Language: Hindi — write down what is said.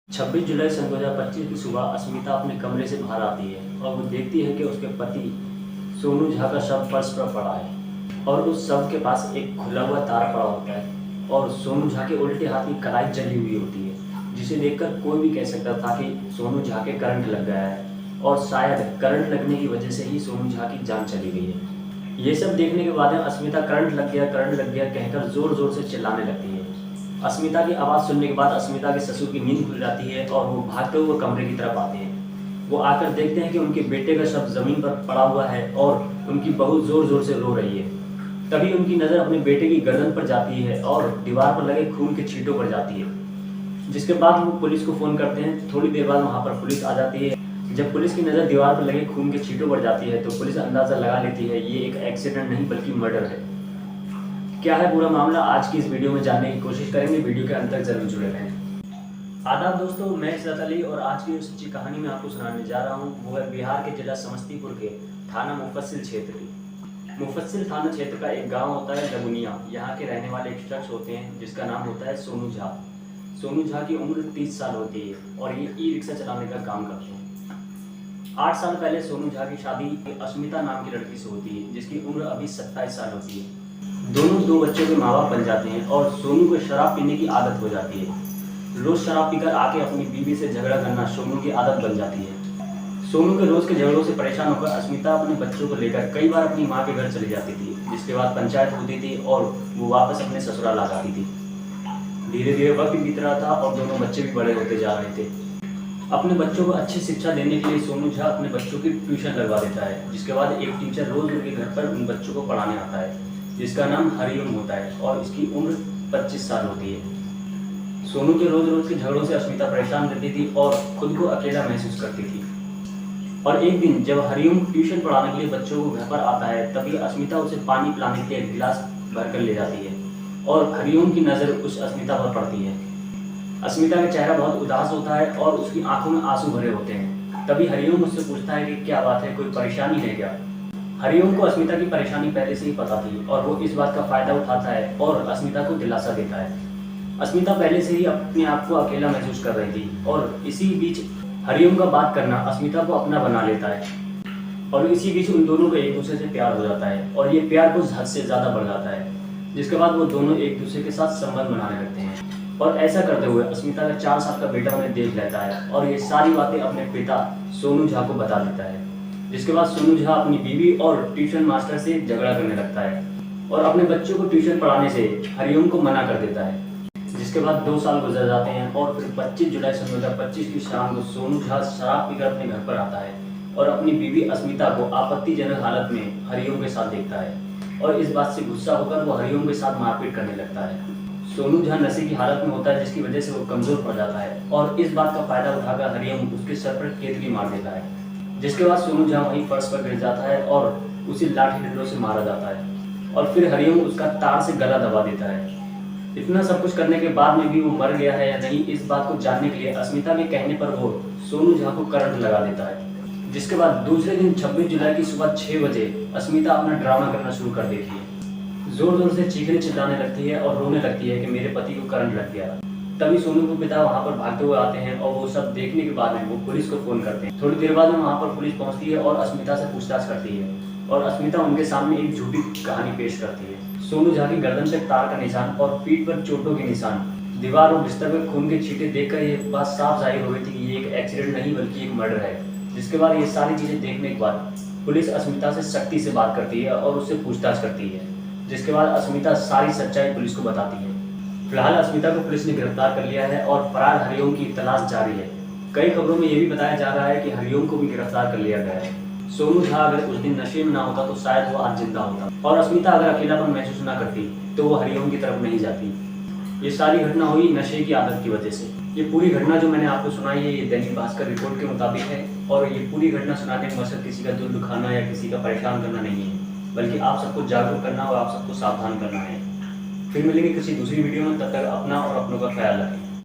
26 जुलाई सन 2025 की सुबह अस्मिता अपने कमरे से बाहर आती है और वो देखती है कि उसके पति सोनू झा का शव फर्श पर पड़ा है और उस शव के पास एक खुला हुआ तार पड़ा होता है और सोनू झा के उल्टे हाथ की कलाई जली हुई होती है, जिसे देखकर कोई भी कह सकता था कि सोनू झा के करंट लग गया है और शायद करंट लगने की वजह से ही सोनू झा की जान चली गई है। ये सब देखने के बाद अस्मिता करंट लग गया कहकर जोर जोर से चिल्लाने लगती है। अस्मिता की आवाज़ सुनने के बाद अस्मिता के ससुर की नींद खुल जाती है और वो भागते हुए कमरे की तरफ आते हैं। वो आकर देखते हैं कि उनके बेटे का शव जमीन पर पड़ा हुआ है और उनकी बहू जोर जोर से रो रही है। तभी उनकी नज़र अपने बेटे की गर्दन पर जाती है और दीवार पर लगे खून के छींटों पर जाती है, जिसके बाद वो पुलिस को फ़ोन करते हैं। थोड़ी देर बाद वहाँ पर पुलिस आ जाती है। जब पुलिस की नज़र दीवार पर लगे खून के छींटों पर जाती है तो पुलिस अंदाज़ा लगा लेती है ये एक एक्सीडेंट नहीं बल्कि मर्डर है। क्या है पूरा मामला, आज की इस वीडियो में जानने की कोशिश करेंगे। वीडियो के अंत तक जरूर जुड़े रहें। आदाब दोस्तों, मैं इज़्ज़त अली और आज की सच्ची कहानी में आपको सुनाने जा रहा हूँ। वो है बिहार के जिला समस्तीपुर के थाना मुफस्सिल क्षेत्र की। मुफस्सिल थाना क्षेत्र का एक गांव होता है लगुनिया। यहाँ के रहने वाले एक शख्स होते हैं जिसका नाम होता है सोनू झा। सोनू झा की उम्र 30 साल होती है और ये ई रिक्शा चलाने का काम करते हैं। 8 साल पहले सोनू झा की शादी अस्मिता नाम की लड़की से होती है जिसकी उम्र अभी 27 साल होती है। दोनों 2 बच्चों के माँ बाप बन जाते हैं और सोनू को शराब पीने की आदत हो जाती है। रोज शराब पीकर आके अपनी बीवी से झगड़ा करना सोनू की आदत बन जाती है। सोनू के रोज के झगड़ों से परेशान होकर अस्मिता अपने बच्चों को लेकर कई बार अपनी माँ के घर चली जाती थी, जिसके बाद पंचायत होती थी और वो वापस अपने ससुराल आ जाती थी। धीरे धीरे वक्त बीत रहा था और दोनों बच्चे भी बड़े होते जा रहे थे। अपने बच्चों को अच्छी शिक्षा देने के लिए सोनू झा अपने बच्चों की ट्यूशन लगवा देता है, जिसके बाद एक टीचर रोज उनके घर पर उन बच्चों को पढ़ाने आता है, जिसका नाम हरिओम होता है और इसकी उम्र 25 साल होती है। सोनू के रोज रोज के झगड़ों से अस्मिता परेशान रहती थी और खुद को अकेला महसूस करती थी। और एक दिन जब हरिओम ट्यूशन पढ़ाने के लिए बच्चों को घर पर आता है, तभी अस्मिता उसे पानी पिलाने के लिए गिलास भरकर ले जाती है और हरिओम की नज़र उस अस्मिता पर पड़ती है। अस्मिता का चेहरा बहुत उदास होता है और उसकी आंखों में आंसू भरे होते हैं। तभी हरिओम उससे पूछता है कि क्या बात है, कोई परेशानी है क्या। हरिओम को अस्मिता की परेशानी पहले से ही पता थी और वो इस बात का फायदा उठाता है और अस्मिता को दिलासा देता है। अस्मिता पहले से ही अपने आप को अकेला महसूस कर रही थी और इसी बीच हरिओम का बात करना अस्मिता को अपना बना लेता है और इसी बीच उन दोनों को एक दूसरे से प्यार हो जाता है और ये प्यार कुछ हद से ज़्यादा बढ़ जाता है, जिसके बाद वो दोनों एक दूसरे के साथ संबंध बनाने लगते हैं। और ऐसा करते हुए अस्मिता का 4 साल का बेटा उन्हें देख लेता है और ये सारी बातें अपने पिता सोनू झा को बता देता है, जिसके बाद सोनू झा अपनी बीवी और ट्यूशन मास्टर से झगड़ा करने लगता है और अपने बच्चों को ट्यूशन पढ़ाने से हरिओम को मना कर देता है। जिसके बाद 2 साल गुजर जाते हैं और फिर 25 जुलाई सन 2025 की शाम को सोनू झा शराब पीकर अपने घर पर आता है और अपनी बीवी अस्मिता को आपत्तिजनक हालत में हरिओम के साथ देखता है और इस बात से गुस्सा होकर वो हरिओम के साथ मारपीट करने लगता है। सोनू झा नशे की हालत में होता है, जिसकी वजह से वो कमजोर पड़ जाता है और इस बात का फायदा उठाकर हरिओम उसके सर पर केतली मार देता है, जिसके बाद सोनू झा वहीं फर्श पर गिर जाता है और उसे लाठी डंडों से मारा जाता है और फिर हरिओम उसका तार से गला दबा देता है। इतना सब कुछ करने के बाद में भी वो मर गया है या नहीं, इस बात को जानने के लिए अस्मिता के कहने पर वो सोनू झा को करंट लगा देता है। जिसके बाद दूसरे दिन 26 जुलाई की सुबह 6 बजे अस्मिता अपना ड्रामा करना शुरू कर देती है। जोर जोर से चीखने चिल्लाने लगती है और रोने लगती है कि मेरे पति को करंट लग गया। तभी सोनू के पिता वहाँ पर भागते हुए आते हैं और वो सब देखने के बाद में वो पुलिस को फ़ोन करते हैं। थोड़ी देर बाद में वहाँ पर पुलिस पहुँचती है और अस्मिता से पूछताछ करती है और अस्मिता उनके सामने एक झूठी कहानी पेश करती है। सोनू झा की गर्दन पे तार का निशान और पीठ पर चोटों के निशान, दीवार और बिस्तर पर खून के छींटे देखकर ये बात साफ जाहिर हो गई थी कि ये एक एक्सीडेंट नहीं बल्कि एक मर्डर है। जिसके बाद ये सारी चीज़ें देखने के बाद पुलिस अस्मिता से सख्ती से बात करती है और उससे पूछताछ करती है, जिसके बाद अस्मिता सारी सच्चाई पुलिस को बताती है। फिलहाल अस्मिता को पुलिस ने गिरफ्तार कर लिया है और फरार हरिओम की तलाश जारी है। कई खबरों में ये भी बताया जा रहा है कि हरिओम को भी गिरफ्तार कर लिया गया है। सोनू झा अगर उस दिन नशे में ना होता तो शायद वो आज जिंदा होता और अस्मिता अगर अकेलापन महसूस ना करती तो वो हरिओम की तरफ नहीं जाती। ये सारी घटना हुई नशे की आदत की वजह से। ये पूरी घटना जो मैंने आपको सुनाई है ये दैनिक भास्कर रिपोर्ट के मुताबिक है और ये पूरी घटना सुनाने का मकसद किसी का दिल दुखाना या किसी का परेशान करना नहीं है, बल्कि आप सबको जागरूक करना और आप सबको सावधान करना है। फिर मिलेंगे किसी दूसरी वीडियो में, तब तक अपना और अपनों का ख्याल रखें।